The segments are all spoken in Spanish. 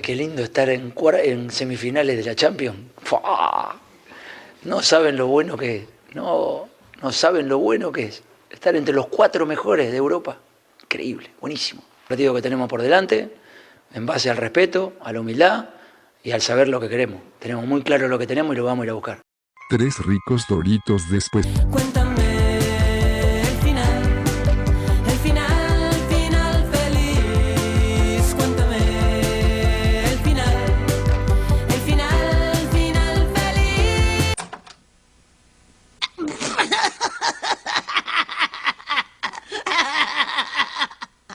qué lindo estar en semifinales de la Champions. ¡Fua! No saben lo bueno que es. No saben lo bueno que es. Estar entre los 4 mejores de Europa. Increíble, buenísimo. El partido que tenemos por delante, en base al respeto, a la humildad y al saber lo que queremos. Tenemos muy claro lo que tenemos y lo vamos a ir a buscar. 3 ricos Doritos después. Cuéntame el final feliz. Cuéntame el final feliz.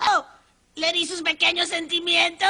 Oh, ¿le herí sus pequeños sentimientos?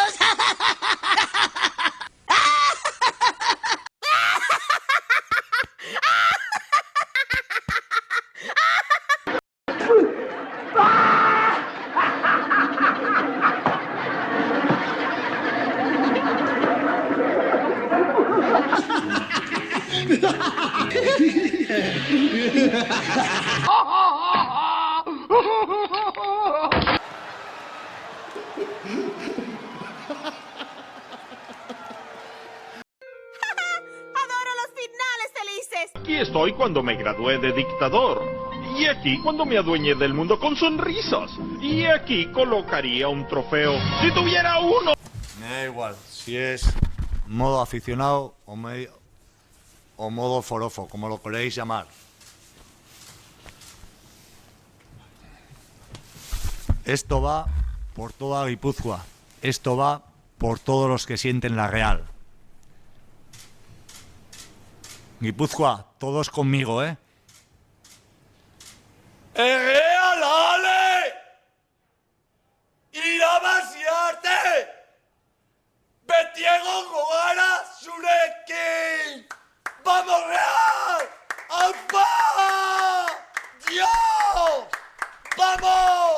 ¡Adoro los finales felices! Aquí estoy cuando me gradué de dictador. Y aquí cuando me adueñé del mundo con sonrisas. Y aquí colocaría un trofeo si tuviera uno. Me da igual si es modo aficionado o modo forofo, como lo queréis llamar. Esto va por toda Guipúzcoa. Esto va por todos los que sienten la Real. Guipúzcoa, todos conmigo, ¿eh? ¡El Real, ale! ¡Irabasiarte! ¡Betiego Gogara Sureki! ¡Vamos, Real! ¡Alfa! ¡Dios! ¡Vamos!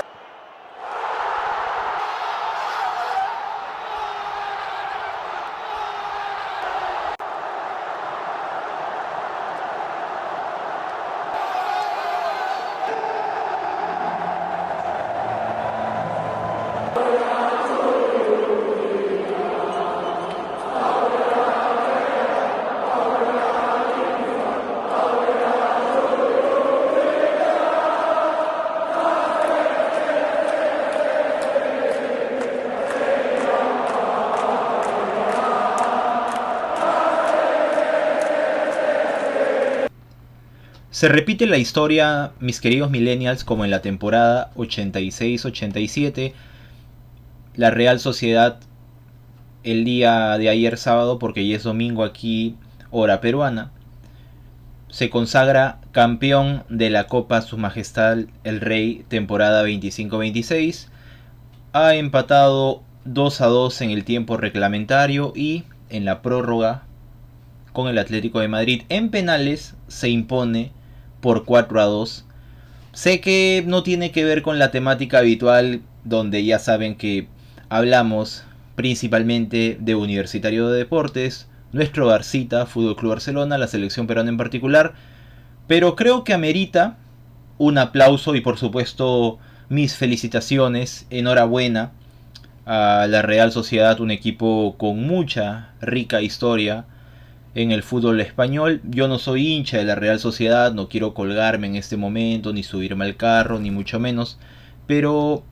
Se repite la historia, mis queridos millennials, como en la temporada 86-87. La Real Sociedad el día de ayer sábado, porque ya es domingo aquí, hora peruana, se consagra campeón de la Copa Su Majestad el Rey temporada 25-26. Ha empatado 2-2 en el tiempo reglamentario y en la prórroga con el Atlético de Madrid. En penales se impone por 4-2. Sé que no tiene que ver con la temática habitual, donde ya saben que hablamos principalmente de Universitario de Deportes, nuestro Barcita, Fútbol Club Barcelona, la selección peruana en particular, pero creo que amerita un aplauso y por supuesto mis felicitaciones, enhorabuena a la Real Sociedad, un equipo con mucha rica historia en el fútbol español. Yo no soy hincha de la Real Sociedad, no quiero colgarme en este momento, ni subirme al carro, ni mucho menos, pero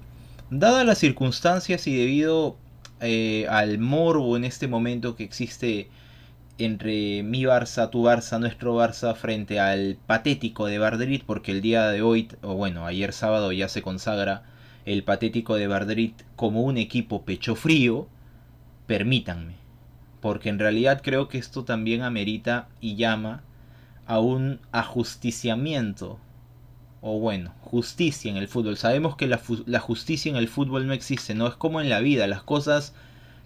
dadas las circunstancias y debido al morbo en este momento que existe entre mi Barça, tu Barça, nuestro Barça, frente al patético de Madrid, porque el día de hoy, o bueno, ayer sábado ya se consagra el patético de Madrid como un equipo pecho frío, permítanme, porque en realidad creo que esto también amerita y llama a un ajusticiamiento, o bueno, justicia en el fútbol. Sabemos que la justicia en el fútbol no existe, no es como en la vida, las cosas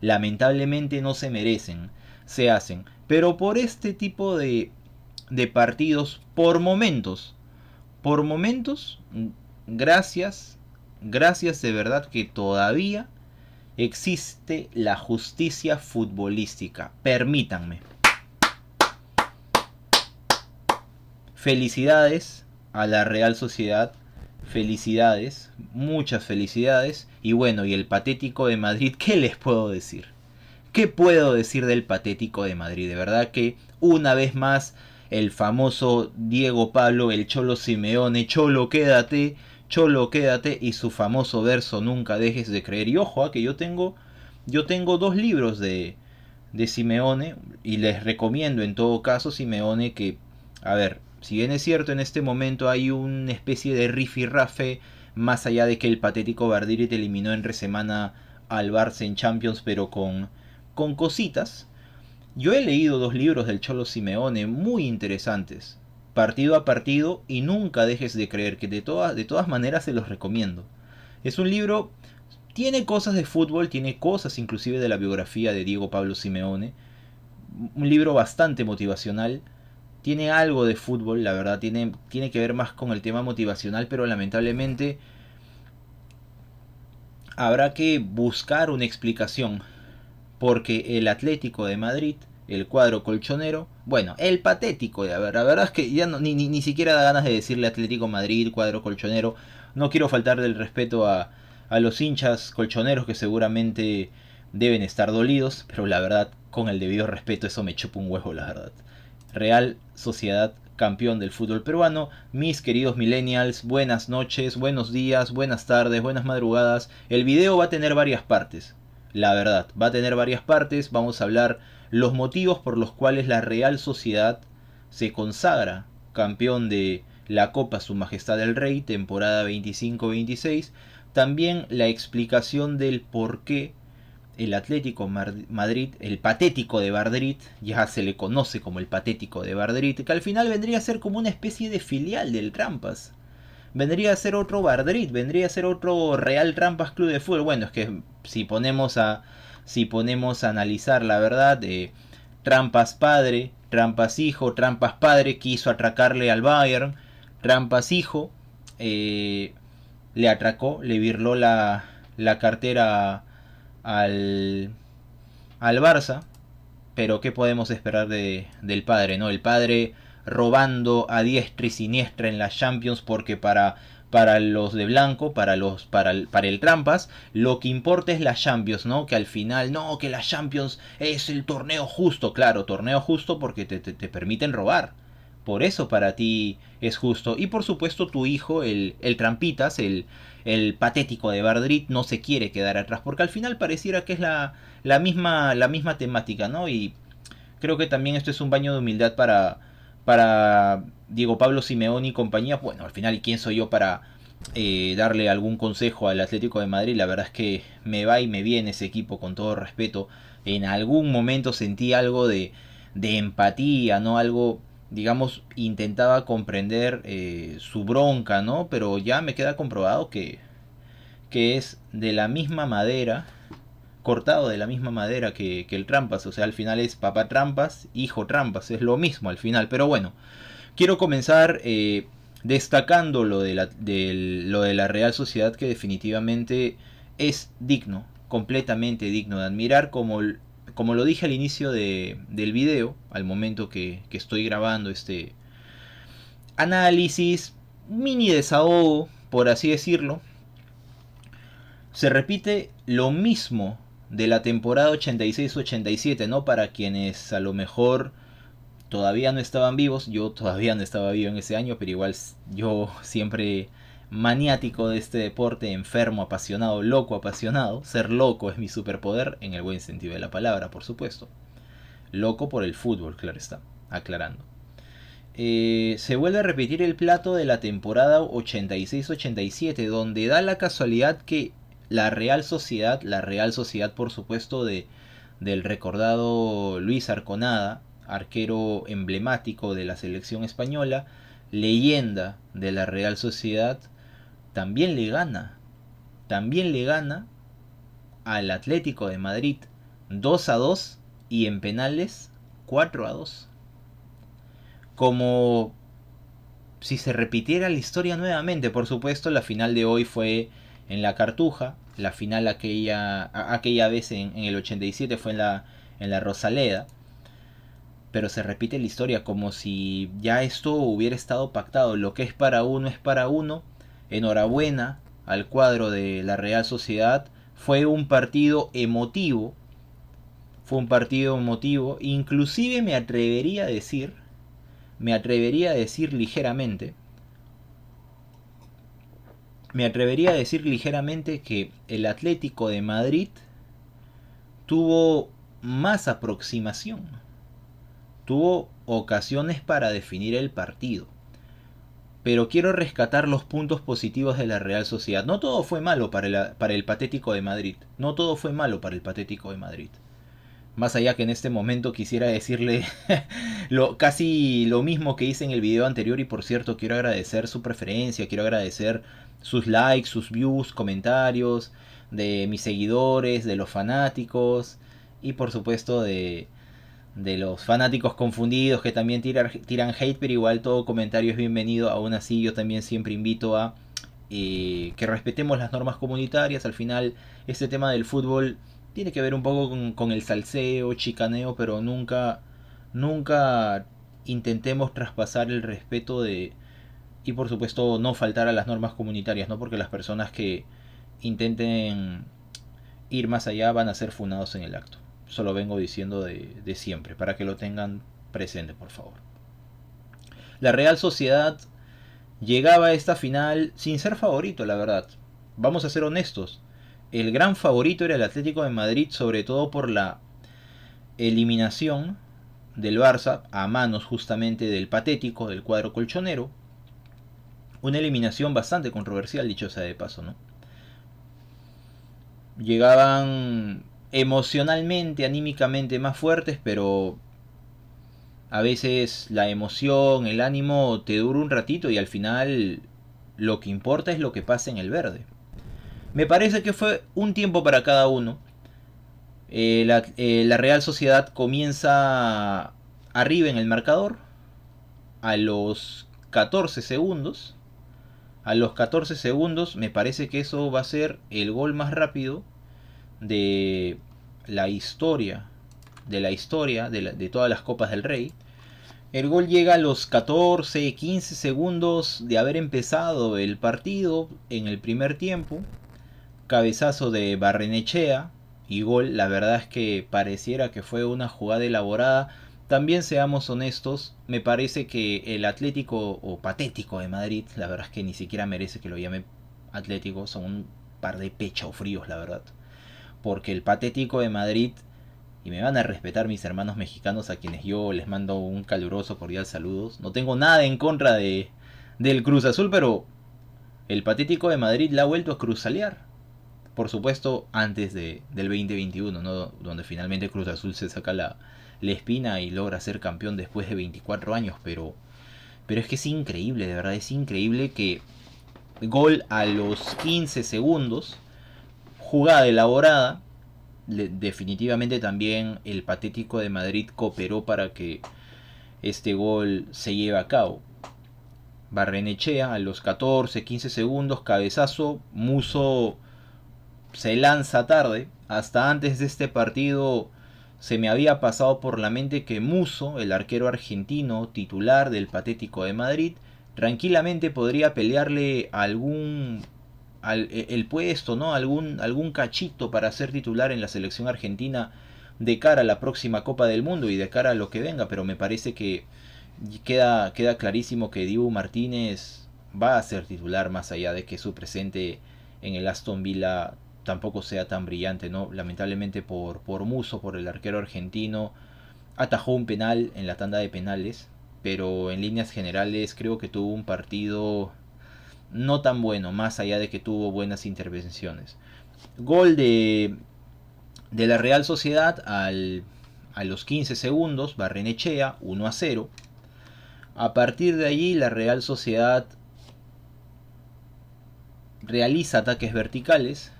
lamentablemente no se merecen, se hacen, pero por este tipo de partidos, por momentos, gracias de verdad que todavía existe la justicia futbolística. Permítanme. Felicidades a la Real Sociedad. Felicidades. Muchas felicidades. Y bueno, y el patético de Madrid, ¿qué les puedo decir? ¿Qué puedo decir del patético de Madrid? De verdad que una vez más el famoso Diego Pablo, el Cholo Simeone, Cholo quédate, y su famoso verso nunca dejes de creer. Y ojo, que yo tengo 2 libros de Simeone y les recomiendo en todo caso Simeone que, a ver, si bien es cierto en este momento hay una especie de rifirrafe más allá de que el patético Bardieri te eliminó en resemana al Barça en Champions, pero con cositas. Yo he leído 2 libros del Cholo Simeone muy interesantes, partido a partido, y nunca dejes de creer, que de todas maneras se los recomiendo. Es un libro, tiene cosas de fútbol, tiene cosas inclusive de la biografía de Diego Pablo Simeone, un libro bastante motivacional, tiene algo de fútbol, la verdad, tiene que ver más con el tema motivacional, pero lamentablemente habrá que buscar una explicación, porque el Atlético de Madrid, el cuadro colchonero, bueno, el patético, la verdad es que ya no, ni siquiera da ganas de decirle Atlético Madrid, cuadro colchonero. No quiero faltar del respeto a los hinchas colchoneros que seguramente deben estar dolidos, pero la verdad, con el debido respeto, eso me chupa un huevo, la verdad. Real Sociedad, campeón del fútbol peruano. Mis queridos millennials, buenas noches, buenos días, buenas tardes, buenas madrugadas. El video va a tener varias partes, la verdad, va a tener varias partes. Vamos a hablar los motivos por los cuales la Real Sociedad se consagra campeón de la Copa Su Majestad el Rey, temporada 25-26. También la explicación del por qué el Atlético Madrid, el patético de Madrid, ya se le conoce como el patético de Madrid, que al final vendría a ser como una especie de filial del Trampas. Vendría a ser otro Madrid, vendría a ser otro Real Trampas Club de Fútbol. Bueno, es que si ponemos a analizar la verdad, Trampas padre, Trampas hijo, Trampas padre quiso atracarle al Bayern, Trampas hijo le atracó, le birló la cartera al Barça, pero ¿qué podemos esperar del padre, no? El padre robando a diestra y siniestra en las Champions, porque para los de blanco, para el Trampas, lo que importa es la Champions, ¿no? Que al final, no, que la Champions es el torneo justo. Claro, torneo justo porque te permiten robar. Por eso para ti es justo. Y por supuesto tu hijo, el Trampitas, el patético de Madrid, no se quiere quedar atrás, porque al final pareciera que es la misma temática, ¿no? Y creo que también esto es un baño de humildad para Diego Pablo Simeone y compañía. Bueno, al final, ¿quién soy yo para darle algún consejo al Atlético de Madrid? La verdad es que me va y me viene ese equipo, con todo respeto. En algún momento sentí algo de empatía, ¿no? Algo, digamos, intentaba comprender su bronca, ¿no? Pero ya me queda comprobado que es de la misma madera, cortado de la misma madera que el Trampas. O sea, al final es papá Trampas, hijo Trampas, es lo mismo al final. Pero bueno, quiero comenzar destacando lo de la Real Sociedad, que definitivamente es digno, completamente digno de admirar, como lo dije al inicio del video, al momento que estoy grabando este análisis, mini desahogo, por así decirlo. Se repite lo mismo de la temporada 86-87, ¿no? Para quienes a lo mejor todavía no estaban vivos, yo todavía no estaba vivo en ese año, pero igual yo siempre maniático de este deporte, enfermo, apasionado, loco, apasionado. Ser loco es mi superpoder, en el buen sentido de la palabra, por supuesto. Loco por el fútbol, claro está, aclarando. Se vuelve a repetir el plato de la temporada 86-87, donde da la casualidad que la Real Sociedad por supuesto del recordado Luis Arconada, arquero emblemático de la selección española, leyenda de la Real Sociedad, también le gana al Atlético de Madrid 2-2 y en penales 4-2. Como si se repitiera la historia nuevamente. Por supuesto, la final de hoy fue en la Cartuja. La final aquella vez en el 87 fue en la Rosaleda. Pero se repite la historia como si ya esto hubiera estado pactado. Lo que es para uno es para uno. Enhorabuena al cuadro de la Real Sociedad. Fue un partido emotivo. Fue un partido emotivo. Inclusive me atrevería a decir ligeramente, que el Atlético de Madrid tuvo más aproximación, tuvo ocasiones para definir el partido. Pero quiero rescatar los puntos positivos de la Real Sociedad. No todo fue malo para el Patético de Madrid. No todo fue malo para el Patético de Madrid. Más allá que en este momento quisiera decirle casi lo mismo que hice en el video anterior. Y por cierto, quiero agradecer su preferencia, quiero agradecer sus likes, sus views, comentarios, de mis seguidores, de los fanáticos y por supuesto de los fanáticos confundidos que también tiran hate, pero igual todo comentario es bienvenido. Aún así yo también siempre invito a que respetemos las normas comunitarias. Al final este tema del fútbol tiene que ver un poco con el salseo, chicaneo, pero nunca intentemos traspasar el respeto y por supuesto no faltar a las normas comunitarias, ¿no? Porque las personas que intenten ir más allá van a ser funados en el acto. Eso lo vengo diciendo de siempre, para que lo tengan presente, por favor. La Real Sociedad llegaba a esta final sin ser favorito, la verdad. Vamos a ser honestos. El gran favorito era el Atlético de Madrid, sobre todo por la eliminación del Barça a manos justamente del Patético, del cuadro colchonero. Una eliminación bastante controversial, dicho sea de paso, ¿no? Llegaban emocionalmente, anímicamente más fuertes, pero a veces la emoción, el ánimo te dura un ratito y al final lo que importa es lo que pasa en el verde. Me parece que fue un tiempo para cada uno. La Real Sociedad comienza arriba en el marcador a los 14 segundos. A los 14 segundos me parece que eso va a ser el gol más rápido de la historia de todas las Copas del Rey. El gol llega a los 14, 15 segundos de haber empezado el partido en el primer tiempo. Cabezazo de Barrenechea y gol. La verdad es que pareciera que fue una jugada elaborada. También seamos honestos, me parece que el Atlético o Patético de Madrid, la verdad es que ni siquiera merece que lo llame Atlético, son un par de pecho fríos, la verdad. Porque el Patético de Madrid, y me van a respetar mis hermanos mexicanos a quienes yo les mando un caluroso cordial saludos. No tengo nada en contra del Cruz Azul, pero el Patético de Madrid la ha vuelto a cruzalear. Por supuesto, antes del 2021, ¿no? Donde finalmente Cruz Azul se saca la espina y logra ser campeón después de 24 años. Pero es que es increíble, de verdad, es increíble que gol a los 15 segundos, jugada elaborada. Definitivamente también el Patético de Madrid cooperó para que este gol se lleve a cabo. Barrenechea a los 14, 15 segundos, cabezazo. Muso se lanza tarde. Hasta antes de este partido se me había pasado por la mente que Muso, el arquero argentino titular del Patético de Madrid, tranquilamente podría pelearle el puesto, ¿no? Algún cachito para ser titular en la selección argentina de cara a la próxima Copa del Mundo y de cara a lo que venga. Pero me parece que queda clarísimo que Dibu Martínez va a ser titular, más allá de que su presente en el Aston Villa tampoco sea tan brillante, ¿no? Lamentablemente por Muso, por el arquero argentino, atajó un penal en la tanda de penales, pero en líneas generales creo que tuvo un partido no tan bueno, más allá de que tuvo buenas intervenciones. Gol de la Real Sociedad a los 15 segundos, Barrenechea, 1-0. A partir de allí la Real Sociedad realiza ataques verticales.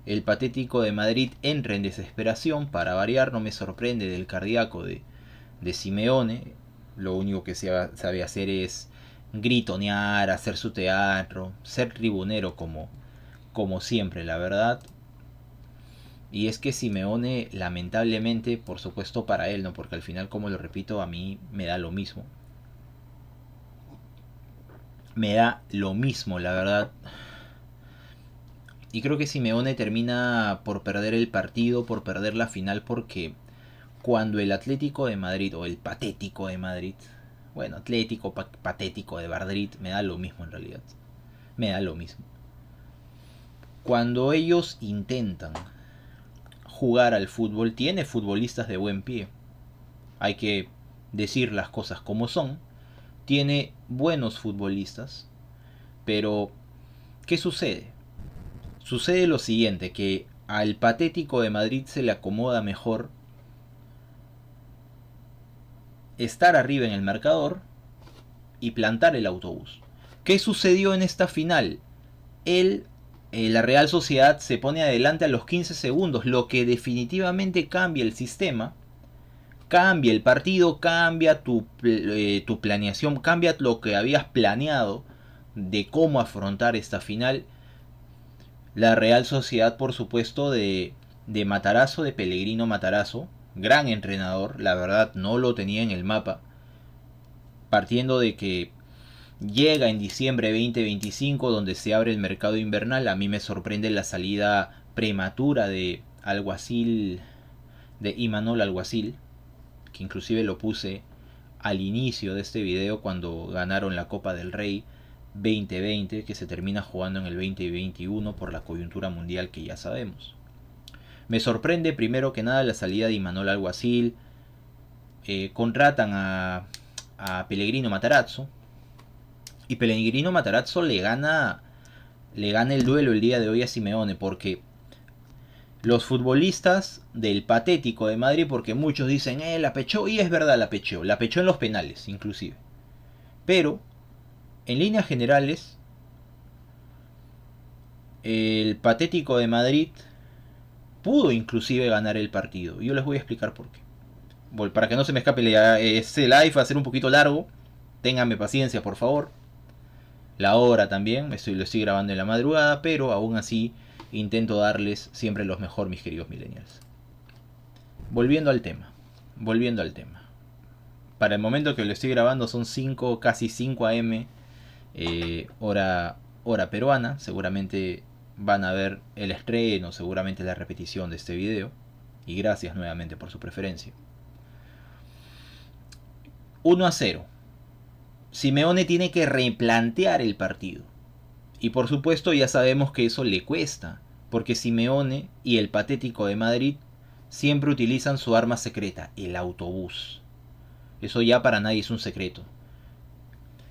El Patético de Madrid entra en desesperación. Para variar, no me sorprende del cardíaco de Simeone. Lo único que sabe hacer es gritonear, hacer su teatro, ser tribunero como siempre, la verdad. Y es que Simeone, lamentablemente, por supuesto para él, ¿no? Porque al final, como lo repito, a mí me da lo mismo. Me da lo mismo, la verdad. Y creo que Simeone termina por perder el partido, por perder la final, porque cuando el Atlético de Madrid, o el Patético de Madrid, bueno, Atlético, Patético de Madrid, me da lo mismo en realidad, me da lo mismo. Cuando ellos intentan jugar al fútbol, tiene futbolistas de buen pie, hay que decir las cosas como son, tiene buenos futbolistas, pero ¿qué sucede? Sucede lo siguiente, que al Patético de Madrid se le acomoda mejor estar arriba en el marcador y plantar el autobús. ¿Qué sucedió en esta final? La Real Sociedad se pone adelante a los 15 segundos, lo que definitivamente cambia el sistema, cambia el partido, cambia tu planeación, cambia lo que habías planeado de cómo afrontar esta final. La Real Sociedad, por supuesto, de Matarazzo, de Pellegrino Matarazzo, gran entrenador, la verdad no lo tenía en el mapa, partiendo de que llega en diciembre 2025, donde se abre el mercado invernal. A mí me sorprende la salida prematura de Alguacil, de Imanol Alguacil, que inclusive lo puse al inicio de este video cuando ganaron la Copa del Rey 2020, que se termina jugando en el 2021 por la coyuntura mundial que ya sabemos. Me sorprende primero que nada la salida de Imanol Alguacil. Contratan a Pellegrino Matarazzo, y Pellegrino Matarazzo le gana el duelo el día de hoy a Simeone, porque los futbolistas del Patético de Madrid, porque muchos dicen la pechó, y es verdad, la pechó en los penales inclusive, pero en líneas generales el Patético de Madrid pudo inclusive ganar el partido. Yo les voy a explicar por qué. Bueno, para que no se me escape este live, va a ser un poquito largo, ténganme paciencia por favor. La hora también, lo estoy grabando en la madrugada, pero aún así intento darles siempre lo mejor, mis queridos millennials. Volviendo al tema. Para el momento que lo estoy grabando son casi 5 AM, hora peruana. Seguramente van a ver el estreno, seguramente la repetición de este video. Y gracias nuevamente por su preferencia. 1-0. Simeone tiene que replantear el partido. Y por supuesto ya sabemos que eso le cuesta, porque Simeone y el Patético de Madrid siempre utilizan su arma secreta, el autobús. Eso ya para nadie es un secreto.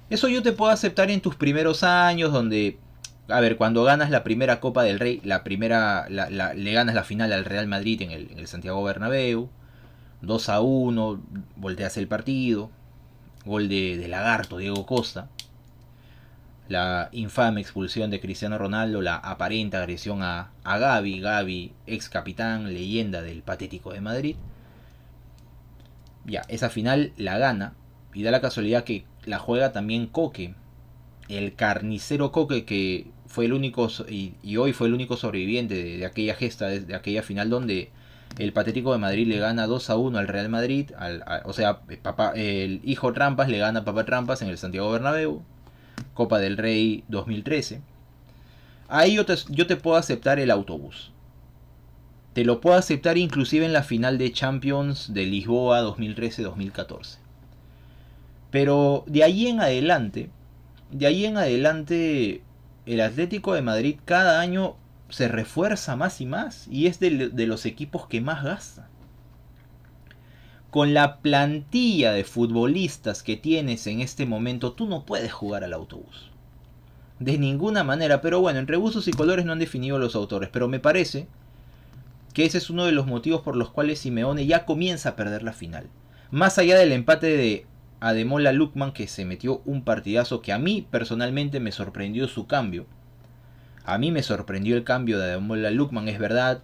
Eso yo te puedo aceptar en tus primeros años, donde, a ver, cuando ganas la primera Copa del Rey, le ganas la final al Real Madrid en el Santiago Bernabéu, 2-1, volteas el partido, gol de Lagarto, Diego Costa, la infame expulsión de Cristiano Ronaldo, la aparente agresión a Gavi, ex capitán, leyenda del Patético de Madrid. Ya, esa final la gana, y da la casualidad que la juega también Coque, el carnicero Coque, que fue el único y hoy fue el único sobreviviente de aquella gesta, de aquella final donde el Patético de Madrid le gana 2-1 al Real Madrid, o sea, el hijo Trampas le gana a Papá Trampas en el Santiago Bernabéu, Copa del Rey 2013. Ahí yo te puedo aceptar el autobús. Te lo puedo aceptar inclusive en la final de Champions de Lisboa 2013-2014. Pero de ahí en adelante, el Atlético de Madrid cada año se refuerza más y más, y es de los equipos que más gasta. Con la plantilla de futbolistas que tienes en este momento, tú no puedes jugar al autobús. De ninguna manera, pero bueno, entre gustos y colores no han definido los autores, pero me parece que ese es uno de los motivos por los cuales Simeone ya comienza a perder la final. Más allá del empate de Ademola Lookman, que se metió un partidazo, que a mí personalmente me sorprendió su cambio. A mí me sorprendió el cambio de Ademola Lookman, es verdad.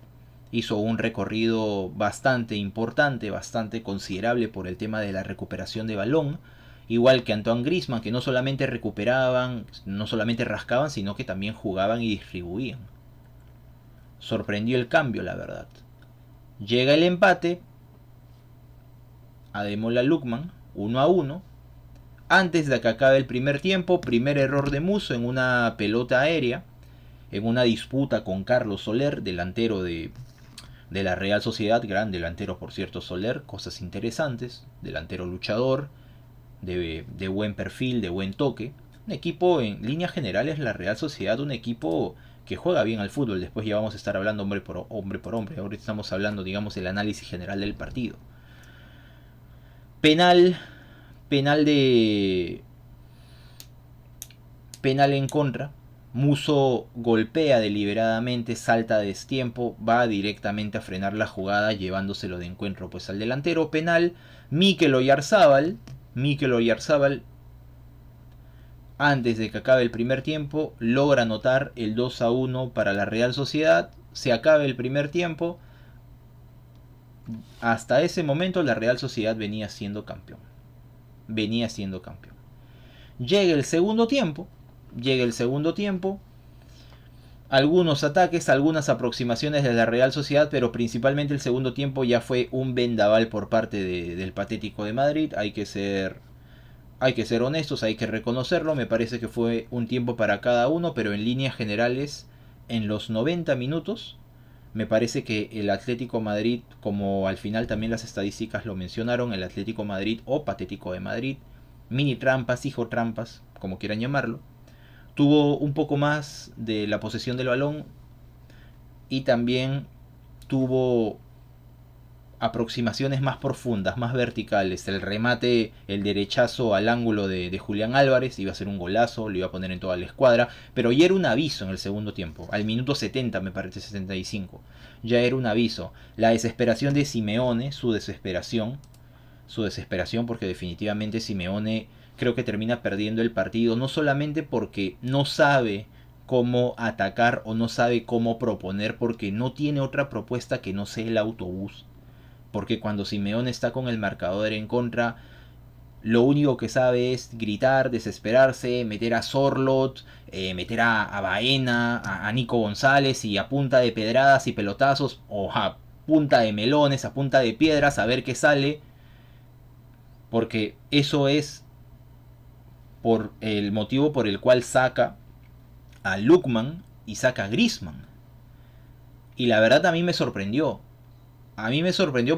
Hizo un recorrido bastante importante, bastante considerable por el tema de la recuperación de balón. Igual que Antoine Griezmann, que no solamente recuperaban, no solamente rascaban, sino que también jugaban y distribuían. Sorprendió el cambio, la verdad. Llega el empate. Ademola Lookman, 1-1. Antes de que acabe el primer tiempo, primer error de Musso en una pelota aérea. en una disputa con Carlos Soler, delantero de la Real Sociedad, gran delantero por cierto Soler, cosas interesantes, delantero luchador, de buen perfil, de buen toque. Un equipo en líneas generales, la Real Sociedad, un equipo que juega bien al fútbol. Después ya vamos a estar hablando hombre por hombre. Ahora estamos hablando, digamos, el análisis general del partido. Penal en contra. Musso golpea deliberadamente, salta a destiempo, va directamente a frenar la jugada, llevándoselo de encuentro pues al delantero. Penal, Mikel Oyarzábal, antes de que acabe el primer tiempo, logra anotar el 2-1 para la Real Sociedad. Se acaba el primer tiempo. Hasta ese momento la Real Sociedad venía siendo campeón. Llega el segundo tiempo. Algunos ataques, algunas aproximaciones de la Real Sociedad, pero principalmente el segundo tiempo ya fue un vendaval por parte del Patético de Madrid. Hay que ser honestos, hay que reconocerlo. Me parece que fue un tiempo para cada uno, pero en líneas generales, en los 90 minutos, me parece que el Atlético Madrid, como al final también las estadísticas lo mencionaron, el Atlético Madrid o Patético de Madrid, mini trampas, hijo trampas, como quieran llamarlo, tuvo un poco más de la posesión del balón y también tuvo aproximaciones más profundas, más verticales. El remate, el derechazo al ángulo de Julián Álvarez iba a ser un golazo, lo iba a poner en toda la escuadra, pero ya era un aviso en el segundo tiempo, al minuto 70 me parece, 75, ya era un aviso. La desesperación de Simeone, su desesperación porque definitivamente Simeone creo que termina perdiendo el partido, no solamente porque no sabe cómo atacar o no sabe cómo proponer, porque no tiene otra propuesta que no sea el autobús. Porque cuando Simeone está con el marcador en contra, lo único que sabe es gritar, desesperarse, meter a Sorloth, meter a Baena, a Nico González, y a punta de pedradas y pelotazos, o a punta de melones, a punta de piedras, a ver qué sale. Porque eso es por el motivo por el cual saca a Lookman y saca a Griezmann. Y la verdad a mí me sorprendió.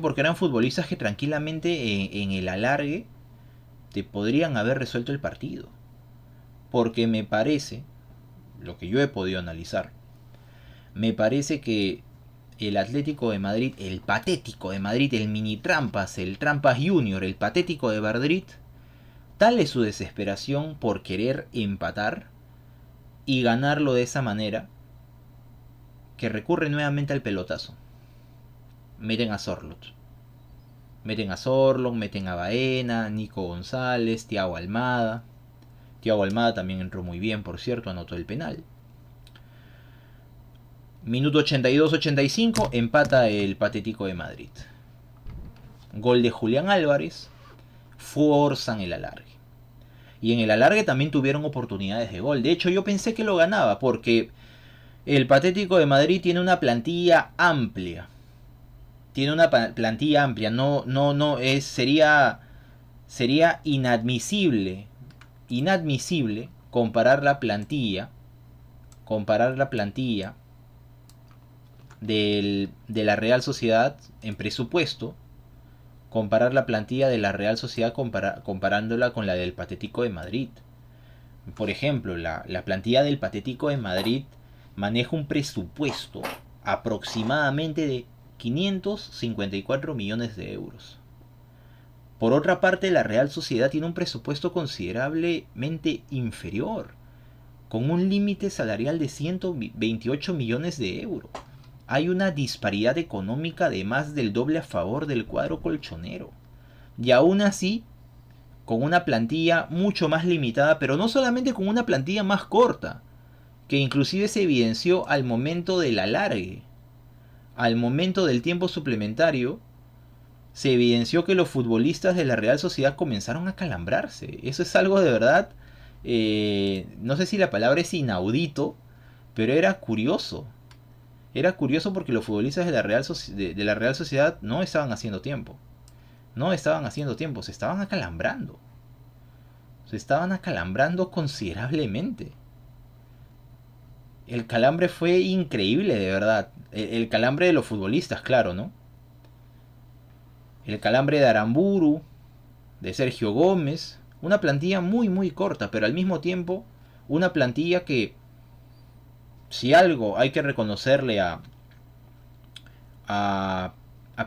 Porque eran futbolistas que tranquilamente en el alargue te podrían haber resuelto el partido. Porque me parece, lo que yo he podido analizar, me parece que el Atlético de Madrid, el Patético de Madrid, el mini trampas, el Trampas Junior, el Patético de Madrid, tal es su desesperación por querer empatar y ganarlo de esa manera, que recurre nuevamente al pelotazo. Meten a Sorloth, meten a Baena, Nico González, Thiago Almada. Thiago Almada también entró muy bien, por cierto, anotó el penal. Minuto 82-85, empata el Patético de Madrid. Gol de Julián Álvarez, forzan el alargue. Y en el alargue también tuvieron oportunidades de gol. De hecho, yo pensé que lo ganaba, porque el Patético de Madrid tiene una plantilla amplia. Sería inadmisible comparar la plantilla de la Real Sociedad en presupuesto, comparar la plantilla de la Real Sociedad comparándola con la del Patético de Madrid. Por ejemplo, la plantilla del Patético de Madrid maneja un presupuesto aproximadamente de 554 millones de euros. Por otra parte, la Real Sociedad tiene un presupuesto considerablemente inferior, con un límite salarial de 128 millones de euros. Hay una disparidad económica de más del doble a favor del cuadro colchonero. Y aún así, con una plantilla mucho más limitada, pero no solamente con una plantilla más corta, que inclusive se evidenció al momento del alargue. Al momento del tiempo suplementario, se evidenció que los futbolistas de la Real Sociedad comenzaron a calambrarse. Eso es algo de verdad, no sé si la palabra es inaudito, pero era curioso. Era curioso porque los futbolistas de la Real Sociedad no estaban haciendo tiempo. Se estaban acalambrando. Se estaban acalambrando considerablemente. El calambre fue increíble, de verdad. El calambre de los futbolistas, claro, ¿no? El calambre de Aramburu, de Sergio Gómez. Una plantilla muy, muy corta, pero al mismo tiempo una plantilla que, si algo hay que reconocerle a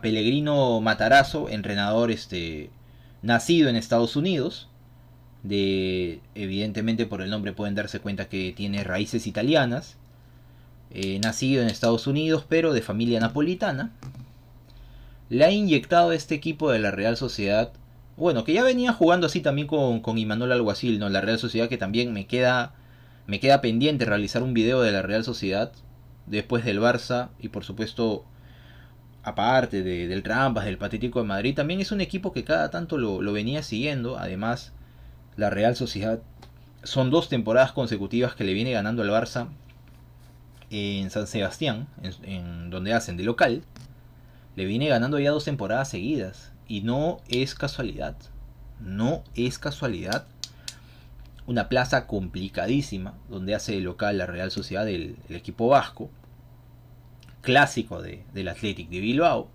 Pellegrino Matarazzo, entrenador nacido en Estados Unidos, evidentemente por el nombre pueden darse cuenta que tiene raíces italianas, nacido en Estados Unidos pero de familia napolitana, le ha inyectado a este equipo de la Real Sociedad, bueno, que ya venía jugando así también con Imanol Alguacil, ¿no? La Real Sociedad, que también me queda pendiente realizar un video de la Real Sociedad después del Barça, y por supuesto aparte del Trampas, del Patético de Madrid. También es un equipo que cada tanto lo venía siguiendo. Además, la Real Sociedad son 2 temporadas consecutivas que le viene ganando al Barça en San Sebastián, en donde hacen de local. Le viene ganando ya 2 temporadas seguidas. Y no es casualidad. No es casualidad. Una plaza complicadísima donde hace de local la Real Sociedad, el equipo vasco, clásico del Athletic de Bilbao.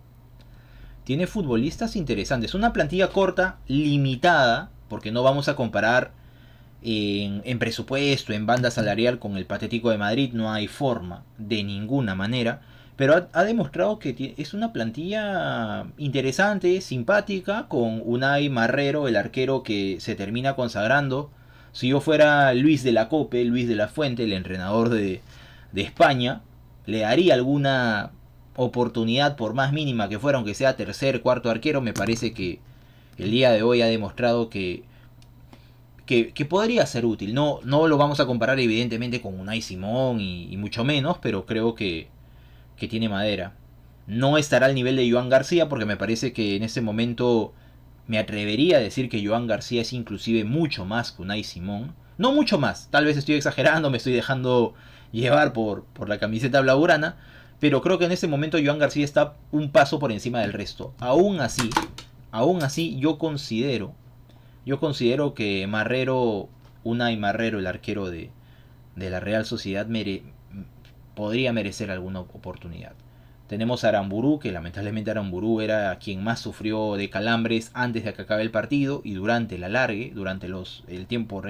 Tiene futbolistas interesantes. Una plantilla corta, limitada, porque no vamos a comparar en presupuesto, en banda salarial con el Patético de Madrid. No hay forma, de ninguna manera. Pero ha demostrado que es una plantilla interesante, simpática, con Unai Marrero, el arquero que se termina consagrando. Si yo fuera Luis de la Cope, Luis de la Fuente, el entrenador de España, le daría alguna oportunidad, por más mínima que fuera, aunque sea tercer, cuarto arquero. Me parece que el día de hoy ha demostrado que podría ser útil. No lo vamos a comparar evidentemente con Unai Simón y mucho menos, pero creo que tiene madera. No estará al nivel de Joan García, porque me parece que en ese momento me atrevería a decir que Joan García es inclusive mucho más que Unai Simón. No mucho más, tal vez estoy exagerando, me estoy dejando llevar por la camiseta blaugrana, pero creo que en ese momento Joan García está un paso por encima del resto. Aún así yo considero que Unai Marrero, el arquero de la Real Sociedad, podría merecer alguna oportunidad. Tenemos a Aramburu, que lamentablemente Aramburu era quien más sufrió de calambres antes de que acabe el partido y durante el alargue, durante el tiempo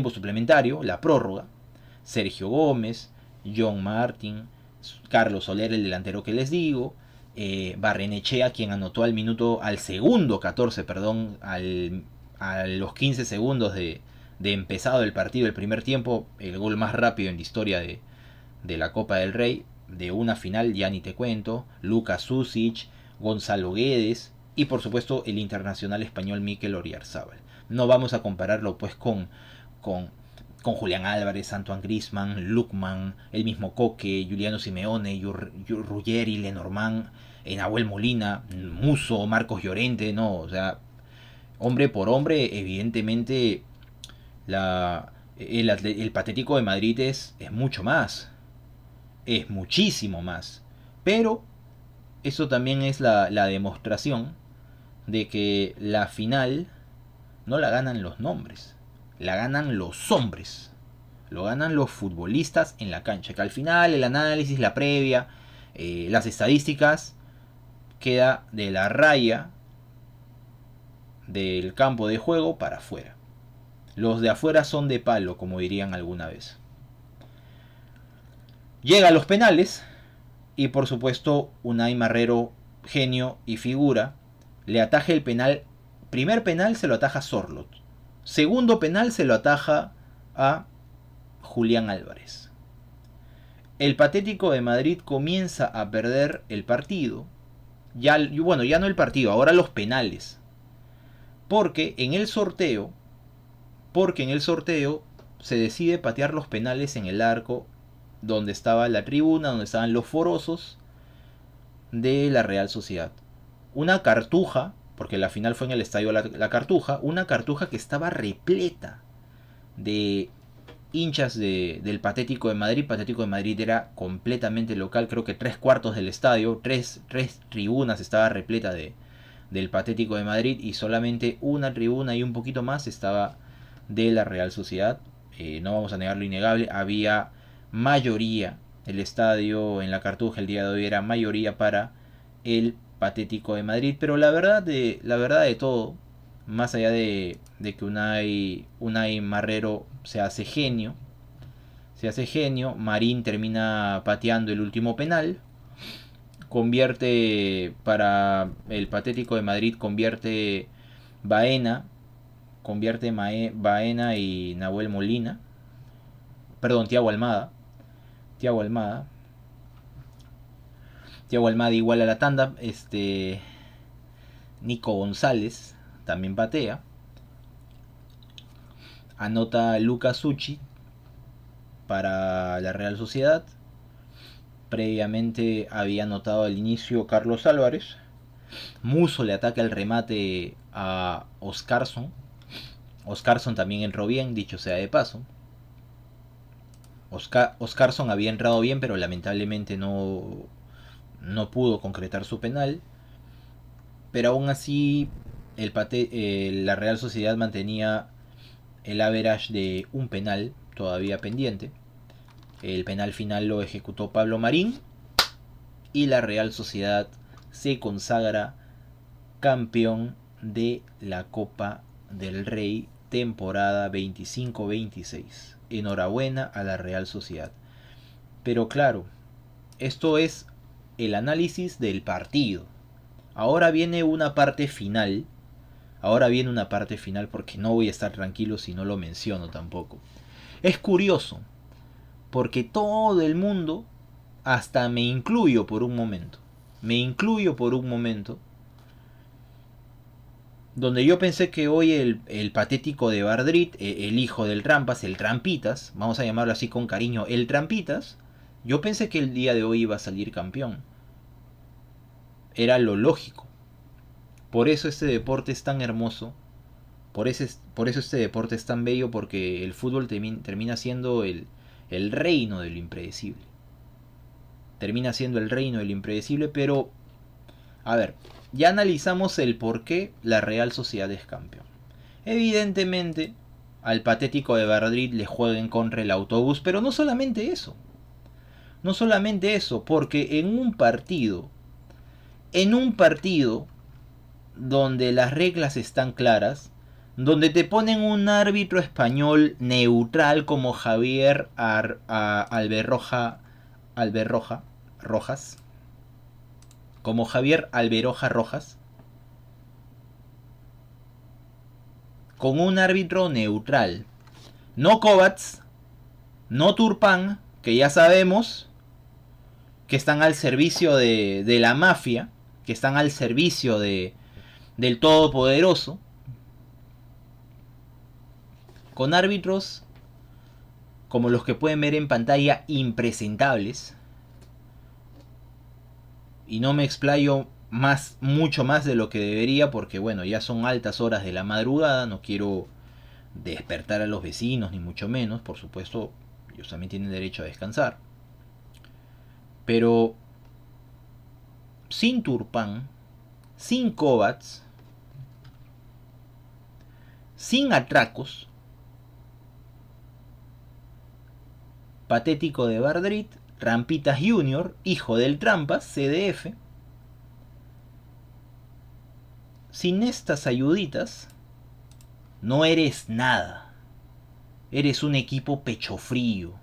suplementario, la prórroga. Sergio Gómez, John Martin, Carlos Soler, el delantero que les digo, Barrenechea, quien anotó al segundo 14, a los 15 segundos de empezado el partido, el primer tiempo, el gol más rápido en la historia de la Copa del Rey, de una final, ya ni te cuento. Lucas Susic, Gonzalo Guedes y por supuesto el internacional español Mikel Oyarzabal. No vamos a compararlo pues con Julián Álvarez, Antoine Griezmann, Lukman, el mismo Coque, Juliano Simeone, Ruggeri, Lenormand, Nahuel Molina, Musso, Marcos Llorente. No, o sea, hombre por hombre, evidentemente el Patético de Madrid es mucho más, es muchísimo más. Pero eso también es la demostración de que la final no la ganan los nombres, la ganan los hombres, lo ganan los futbolistas en la cancha. Que al final el análisis, la previa, las estadísticas, queda de la raya del campo de juego para afuera. Los de afuera son de palo, como dirían alguna vez. Llega a los penales y por supuesto Unai Marrero, genio y figura, le ataja el penal. Primer penal se lo ataja Sorloth. Segundo penal se lo ataja a Julián Álvarez. El Patético de Madrid comienza a perder el partido. Ya no el partido, ahora los penales. Porque en el sorteo se decide patear los penales en el arco donde estaba la tribuna, donde estaban los forosos de la Real Sociedad. Una cartuja, porque la final fue en el estadio La Cartuja, una cartuja que estaba repleta de hinchas del Patético de Madrid. Patético de Madrid era completamente local, creo que 3/4 del estadio, tres tribunas estaba repleta del Patético de Madrid y solamente una tribuna y un poquito más estaba de la Real Sociedad. No vamos a negar lo innegable, había mayoría. El estadio en la Cartuja el día de hoy era mayoría para el Patético de Madrid. Pero la verdad de todo, más allá de que Unai Marrero se hace genio, Marín termina pateando el último penal. Convierte para el Patético de Madrid, convierte Baena y Nahuel Molina. Perdón, Thiago Almada. Thiago Almada igual a la tanda. Nico González también patea. Anota Lucas Suchi para la Real Sociedad. Previamente había anotado al inicio Carlos Álvarez. Musso le ataca el remate a Oscarson. Oscarson también entró bien, dicho sea de paso. Oscarson había entrado bien, pero lamentablemente no pudo concretar su penal. Pero aún así la Real Sociedad mantenía el average de un penal todavía pendiente. El penal final lo ejecutó Pablo Marín y la Real Sociedad se consagra campeón de la Copa del Rey temporada 25-26. Enhorabuena a la Real Sociedad. Pero claro, esto es el análisis del partido. Ahora viene una parte final. Porque no voy a estar tranquilo si no lo menciono tampoco. Es curioso, porque todo el mundo, hasta me incluyo por un momento, donde yo pensé que hoy el Patético de Madrid, el hijo del Trampas, el Trampitas, vamos a llamarlo así con cariño, el Trampitas, yo pensé que el día de hoy iba a salir campeón. Era lo lógico. Por eso este deporte es tan hermoso, por eso este deporte es tan bello, porque el fútbol termina siendo el reino de lo impredecible. Pero, a ver, ya analizamos el por qué la Real Sociedad es campeón. Evidentemente, al Patético de Madrid le juega en contra el autobús, pero no solamente eso, porque en un partido donde las reglas están claras, donde te ponen un árbitro español neutral como Javier Rojas, con un árbitro neutral, no Kovacs, no Turpán, que ya sabemos que están al servicio de la mafia, que están al servicio del Todopoderoso, con árbitros como los que pueden ver en pantalla, impresentables. Y no me explayo mucho más de lo que debería, porque bueno, ya son altas horas de la madrugada, no quiero despertar a los vecinos, ni mucho menos, por supuesto, ellos también tienen derecho a descansar. Pero sin Turpán, sin Kovacs, sin atracos, Patético de Madrid, Trampitas Junior, hijo del Trampas, CDF. Sin estas ayuditas, no eres nada. Eres un equipo pecho frío,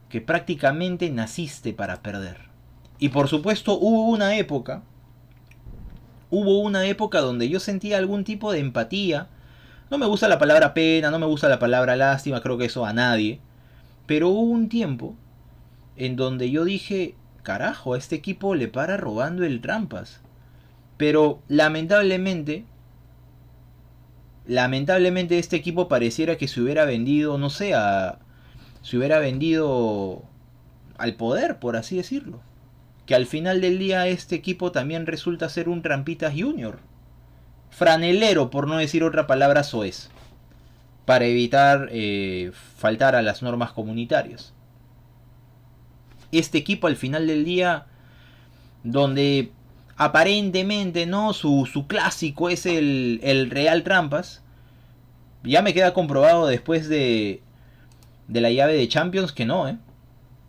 que prácticamente naciste para perder. Y por supuesto hubo una época donde yo sentía algún tipo de empatía. No me gusta la palabra pena, no me gusta la palabra lástima, creo que eso a nadie. Pero hubo un tiempo en donde yo dije, carajo, a este equipo le para robando el Trampas. Pero lamentablemente este equipo pareciera que se hubiera vendido, no sé, se hubiera vendido al poder, por así decirlo. Que al final del día este equipo también resulta ser un Trampitas Junior. Franelero, por no decir otra palabra soez, para evitar faltar a las normas comunitarias. Este equipo al final del día, donde aparentemente no su clásico es el Real Trampas, ya me queda comprobado después de de la llave de Champions que no,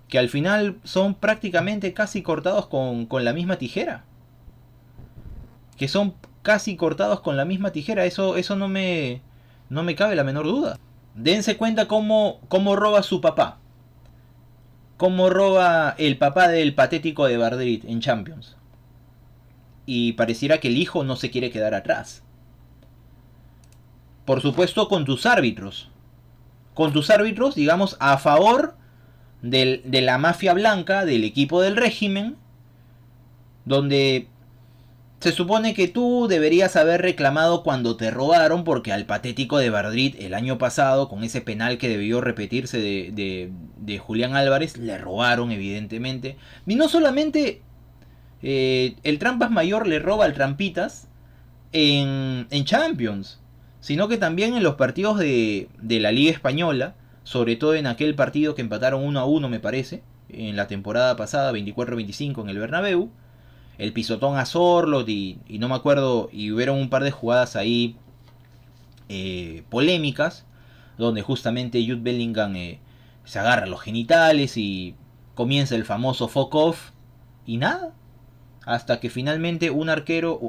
que al final son prácticamente casi cortados con la misma tijera. Que son casi cortados con la misma tijera, eso no me cabe la menor duda. Dense cuenta cómo roba su papá. Cómo roba el papá del patético de Madrid en Champions. Y pareciera que el hijo no se quiere quedar atrás. Por supuesto con tus árbitros. Con tus árbitros, digamos, a favor de la mafia blanca, del equipo del régimen, donde se supone que tú deberías haber reclamado cuando te robaron, porque al patético de Madrid el año pasado, con ese penal que debió repetirse de Julián Álvarez, le robaron evidentemente. Y no solamente el Trampas Mayor le roba al Trampitas en Champions, sino que también en los partidos de la Liga Española, sobre todo en aquel partido que empataron 1-1 me parece, en la temporada pasada, 24-25 en el Bernabéu, el pisotón a Sorloth y no me acuerdo, y hubieron un par de jugadas ahí polémicas, donde justamente Jude Bellingham se agarra los genitales y comienza el famoso fuck off, y nada, hasta que finalmente un árbitro,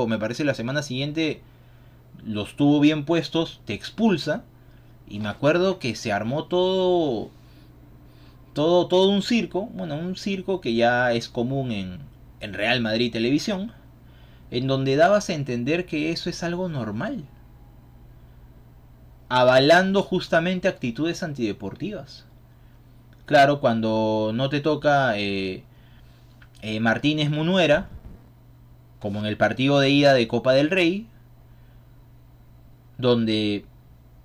me parece la semana siguiente, los tuvo bien puestos, te expulsa. Y me acuerdo que se armó todo un circo, bueno, un circo que ya es común en Real Madrid Televisión, en donde dabas a entender que eso es algo normal, avalando justamente actitudes antideportivas. Claro, cuando no te toca Martínez Munuera, como en el partido de ida de Copa del Rey, donde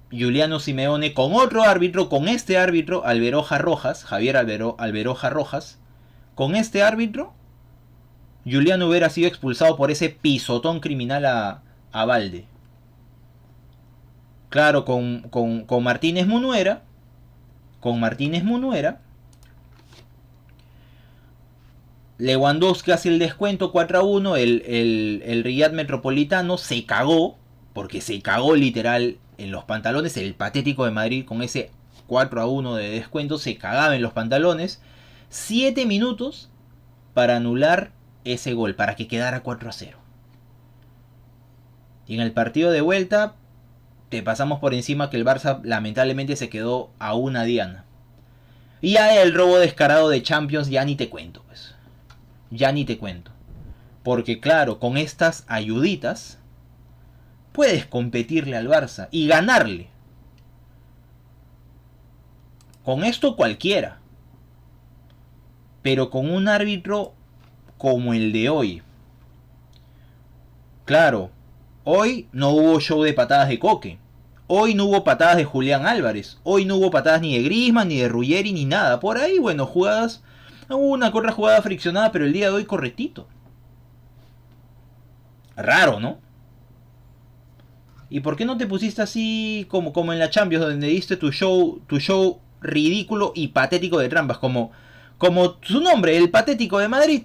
Giuliano Simeone con otro árbitro, con este árbitro, Alberoja Rojas, Javier Alberoja Rojas, con este árbitro, Giuliano hubiera sido expulsado por ese pisotón criminal a Valde. Claro, con Martínez Munuera, Lewandowski hace el descuento 4-1, el Riyad Metropolitano se cagó, porque se cagó literal en los pantalones, el patético de Madrid con ese 4-1 de descuento, se cagaba en los pantalones. 7 minutos para anular ese gol, para que quedara 4-0. Y en el partido de vuelta, te pasamos por encima que el Barça lamentablemente se quedó a una diana. Y ya el robo descarado de Champions ya ni te cuento, pues. Ya ni te cuento. Porque claro, con estas ayuditas puedes competirle al Barça y ganarle. Con esto cualquiera. Pero con un árbitro como el de hoy. Claro, hoy no hubo show de patadas de Coque. Hoy no hubo patadas de Julián Álvarez. Hoy no hubo patadas ni de Griezmann, ni de Ruggeri, ni nada. Por ahí, bueno, jugadas. Hubo una que otra jugada friccionada, pero el día de hoy correctito. Raro, ¿no? ¿Y por qué no te pusiste así como en la Champions, donde diste tu show ridículo y patético de trampas? Como su nombre, el patético de Madrid.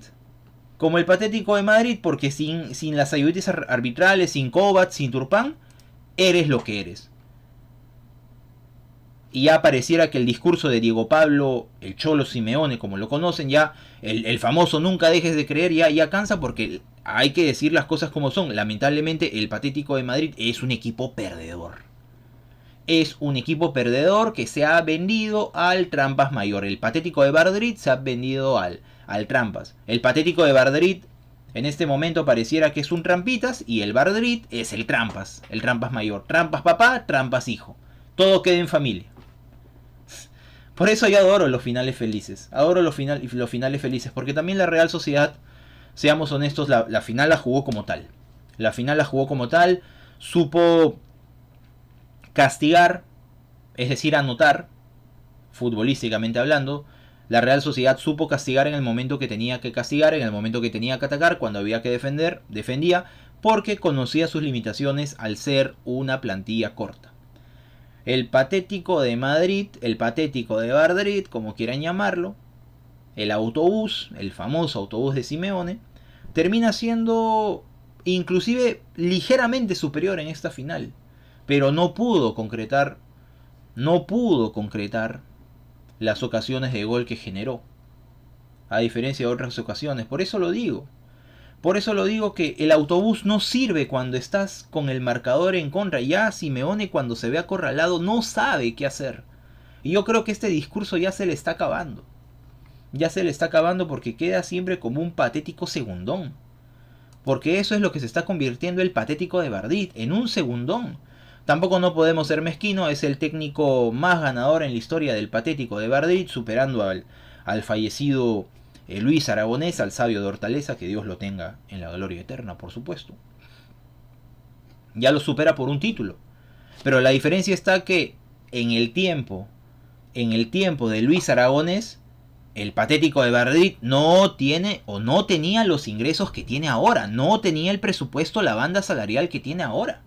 Como el patético de Madrid, porque sin las ayuditas arbitrales, sin Kovac, sin Turpán, eres lo que eres. Y ya pareciera que el discurso de Diego Pablo, el Cholo Simeone, como lo conocen, ya el famoso nunca dejes de creer, ya cansa, porque hay que decir las cosas como son. Lamentablemente el patético de Madrid es un equipo perdedor. Es un equipo perdedor que se ha vendido al Trampas Mayor. El patético de Madrid se ha vendido al Trampas. El patético de Madrid en este momento pareciera que es un Trampitas, y el Madrid es el Trampas Mayor. Trampas papá, Trampas hijo. Todo queda en familia. Por eso yo adoro los finales felices. Adoro los finales felices. Porque también la Real Sociedad, seamos honestos, la final la jugó como tal. La final la jugó como tal. Supo castigar, es decir, anotar, futbolísticamente hablando. La Real Sociedad supo castigar en el momento que tenía que castigar, en el momento que tenía que atacar, cuando había que defender, defendía, porque conocía sus limitaciones al ser una plantilla corta. El patético de Madrid, el patético de Madrid, como quieran llamarlo, el autobús, el famoso autobús de Simeone, termina siendo inclusive ligeramente superior en esta final, pero no pudo concretar no pudo concretar las ocasiones de gol que generó, a diferencia de otras ocasiones. Por eso lo digo. Por eso lo digo, que el autobús no sirve cuando estás con el marcador en contra. Ya Simeone, cuando se ve acorralado, no sabe qué hacer. Y yo creo que este discurso ya se le está acabando. Ya se le está acabando porque queda siempre como un patético segundón. Porque eso es lo que se está convirtiendo el patético de Bardit, en un segundón. Tampoco no podemos ser mezquinos, es el técnico más ganador en la historia del patético de Bardit, superando al fallecido Luis Aragonés, al sabio de Hortaleza, que Dios lo tenga en la gloria eterna, por supuesto. Ya lo supera por un título. Pero la diferencia está que en el tiempo de Luis Aragonés, el patético de Bardit no tiene o no tenía los ingresos que tiene ahora. No tenía el presupuesto, la banda salarial que tiene ahora.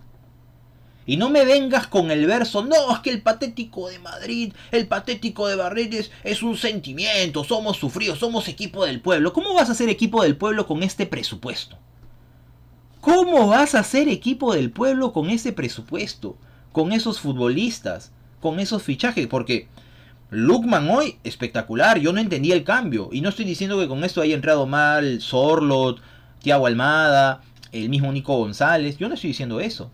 Y no me vengas con el verso, no, es que el patético de Madrid, el patético de Bardit es un sentimiento, somos sufridos, somos equipo del pueblo. ¿Cómo vas a ser equipo del pueblo con este presupuesto? ¿Cómo vas a ser equipo del pueblo con ese presupuesto? Con esos futbolistas, con esos fichajes, porque Lookman hoy, espectacular, yo no entendía el cambio. Y no estoy diciendo que con esto haya entrado mal Sorlot, Thiago Almada, el mismo Nico González, yo no estoy diciendo eso.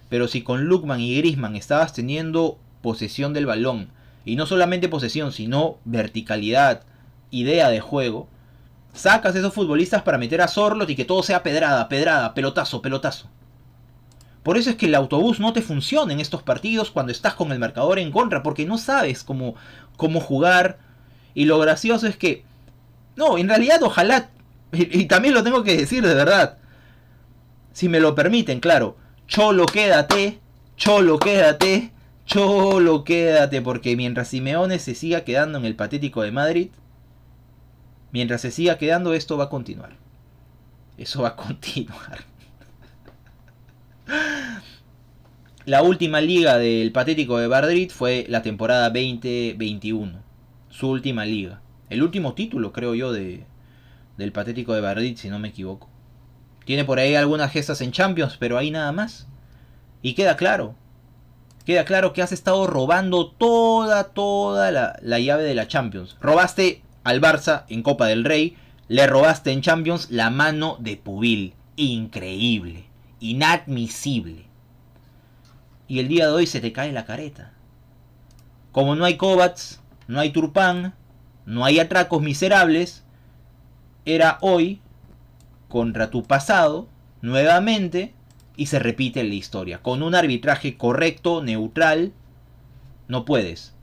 Pero si con Lookman y Griezmann estabas teniendo posesión del balón, y no solamente posesión, sino verticalidad, idea de juego, sacas a esos futbolistas para meter a Sorlot y que todo sea pedrada, pedrada, pelotazo, pelotazo. Por eso es que el autobús no te funciona en estos partidos cuando estás con el marcador en contra, porque no sabes cómo jugar. Y lo gracioso es que, no, en realidad ojalá, y también lo tengo que decir de verdad, si me lo permiten, claro, Cholo quédate, Cholo quédate, Cholo quédate, porque mientras Simeone se siga quedando en el patético de Madrid, mientras se siga quedando, esto va a continuar. Eso va a continuar. La última liga del patético de Bardit fue la temporada 2021. Su última liga. El último título, creo yo, del patético de Bardit, si no me equivoco. Tiene por ahí algunas gestas en Champions, pero ahí nada más. Y queda claro. Queda claro que has estado robando toda la llave de la Champions. Robaste al Barça en Copa del Rey. Le robaste en Champions la mano de Pubil. Increíble. Inadmisible. Y el día de hoy se te cae la careta. Como no hay Kovacs, no hay Turpán, no hay atracos miserables, era hoy contra tu pasado, nuevamente, y se repite la historia. Con un arbitraje correcto, neutral, no puedes.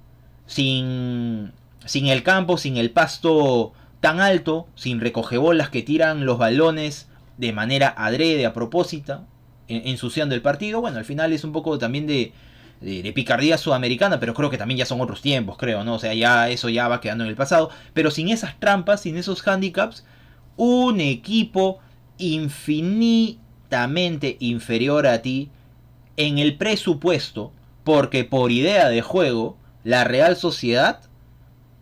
Sin el campo, sin el pasto tan alto, sin recogebolas que tiran los balones de manera adrede, a propósito, ensuciando el partido. Bueno, al final es un poco también de picardía sudamericana, pero creo que también ya son otros tiempos, creo, ¿no? O sea, ya eso ya va quedando en el pasado. Pero sin esas trampas, sin esos handicaps, un equipo infinitamente inferior a ti en el presupuesto, porque por idea de juego, la Real Sociedad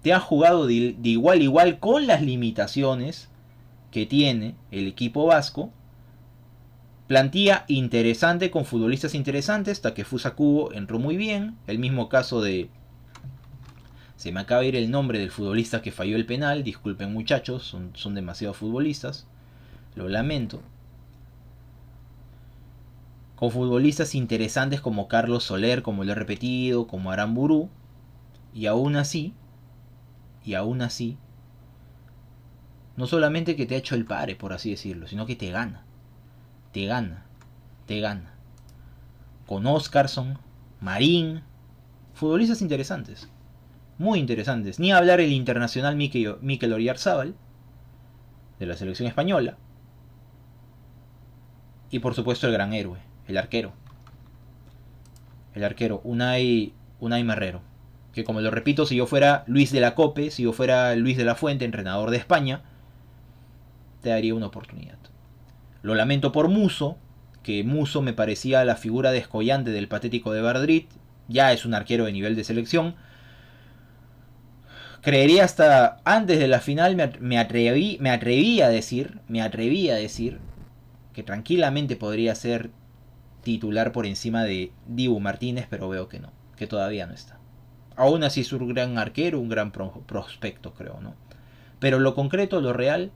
te ha jugado de igual a igual con las limitaciones que tiene el equipo vasco. Plantilla interesante con futbolistas interesantes. Takefusa Kubo entró muy bien. El mismo caso de... Se me acaba de ir el nombre del futbolista que falló el penal. Disculpen muchachos, son demasiados futbolistas. Lo lamento. Con futbolistas interesantes como Carlos Soler, como lo he repetido, como Aramburu. Y aún así, no solamente que te ha hecho el pare, por así decirlo, sino que te gana. Te gana. Con Oscarson, Marín, futbolistas interesantes. Muy interesantes. Ni hablar el internacional Mikel Oyarzabal, de la selección española. Y por supuesto el gran héroe, el arquero. Unai Marrero. Que como lo repito, si yo fuera Luis de la Cope, si yo fuera Luis de la Fuente, entrenador de España, te daría una oportunidad. Lo lamento por Musso, que Musso me parecía la figura descollante del patético de Bardit. Ya es un arquero de nivel de selección. Creería hasta antes de la final, me atreví a decir que tranquilamente podría ser titular por encima de Dibu Martínez, pero veo que no, que todavía no está. Aún así es un gran arquero, un gran prospecto, creo, ¿no? Pero lo concreto, lo real,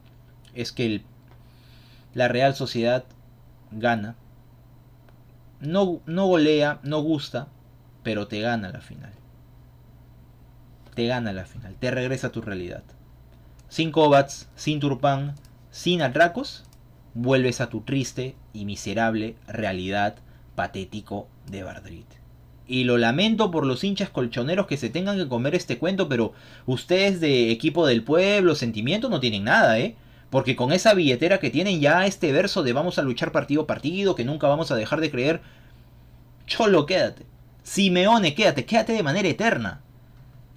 es que la Real Sociedad gana. No golea, no gusta, pero te gana la final. Te gana la final, te regresa a tu realidad. Sin Kovacs, sin Turpán, sin atracos, vuelves a tu triste y miserable realidad patético de Madrid. Y lo lamento por los hinchas colchoneros que se tengan que comer este cuento, pero ustedes de equipo del pueblo, sentimiento, no tienen nada, ¿eh? Porque con esa billetera que tienen ya este verso de vamos a luchar partido a partido, que nunca vamos a dejar de creer. Cholo, quédate. Simeone, quédate de manera eterna.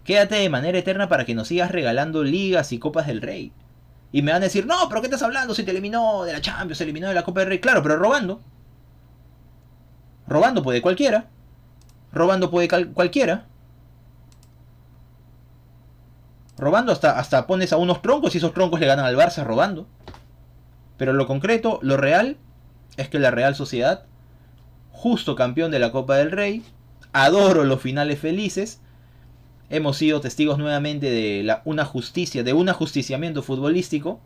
Quédate de manera eterna para que nos sigas regalando ligas y copas del Rey. Y me van a decir, no, pero ¿qué estás hablando? Si te eliminó de la Champions, se eliminó de la Copa del Rey. Claro, pero robando. Robando puede cualquiera. Robando puede cualquiera. Robando hasta pones a unos troncos y esos troncos le ganan al Barça robando. Pero lo concreto, lo real, es que la Real Sociedad, justo campeón de la Copa del Rey, adoro los finales felices. Hemos sido testigos nuevamente de un ajusticiamiento futbolístico.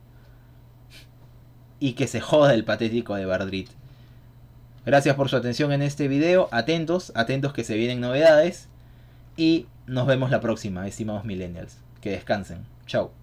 Y que se joda el patético de Madrid. Gracias por su atención en este video. Atentos que se vienen novedades. Y nos vemos la próxima, estimados millennials. Que descansen. Chao.